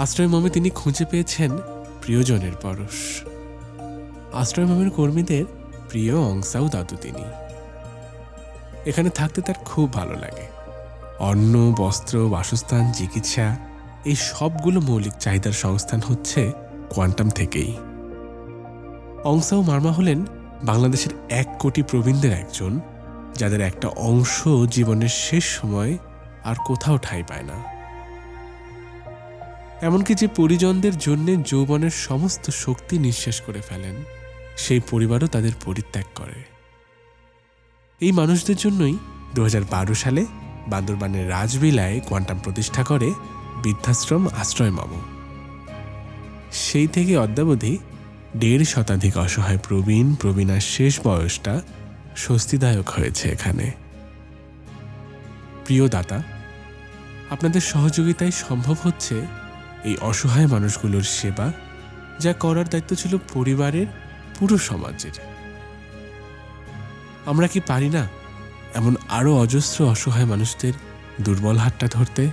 আশ্রয়মমে তিনি খুঁজে পেয়েছেন প্রিয়জনের পরশ। আশ্রয়মমের কর্মীদের প্রিয় অংসাও দাদু তিনি। এখানে থাকতে তার খুব ভালো লাগে। অন্ন, বস্ত্র, বাসস্থান, চিকিৎসা এই সবগুলো মৌলিক চাহিদার সংস্থান হচ্ছে কোয়ান্টাম থেকেই। অংসাও মার্মা হলেন বাংলাদেশের 1 কোটি প্রবীণদের একজন, যাদের একটা অংশ জীবনের শেষ সময় আর কোথাও ঠাঁই পায় না। এমনকি যে পরিজনদের জন্য যৌবনের সমস্ত শক্তি নিঃশেষ করে ফেলেন, সেই পরিবারও তাদের পরিত্যাগ করে। এই মানুষদের জন্যই 2012 সালে বান্দরবানের রাজবিলায় কোয়ান্টাম প্রতিষ্ঠা করে বৃদ্ধাশ্রম আশ্রয়মম। সেই থেকে অদ্যাবধি 1.5 শতাধিক অসহায় প্রবীণার শেষ বয়সটা স্বস্তিদায়ক হয়েছে এখানে। প্রিয় দাতা, আপনাদের সহযোগিতায় সম্ভব হচ্ছে এই অসহায় মানুষগুলোর সেবা, যা করার দায়িত্ব ছিল পরিবারের, পুরো সমাজের। আমরা কি পারি না এমন আরও অজস্র অসহায় মানুষদের দুর্বল হাতটা ধরতে?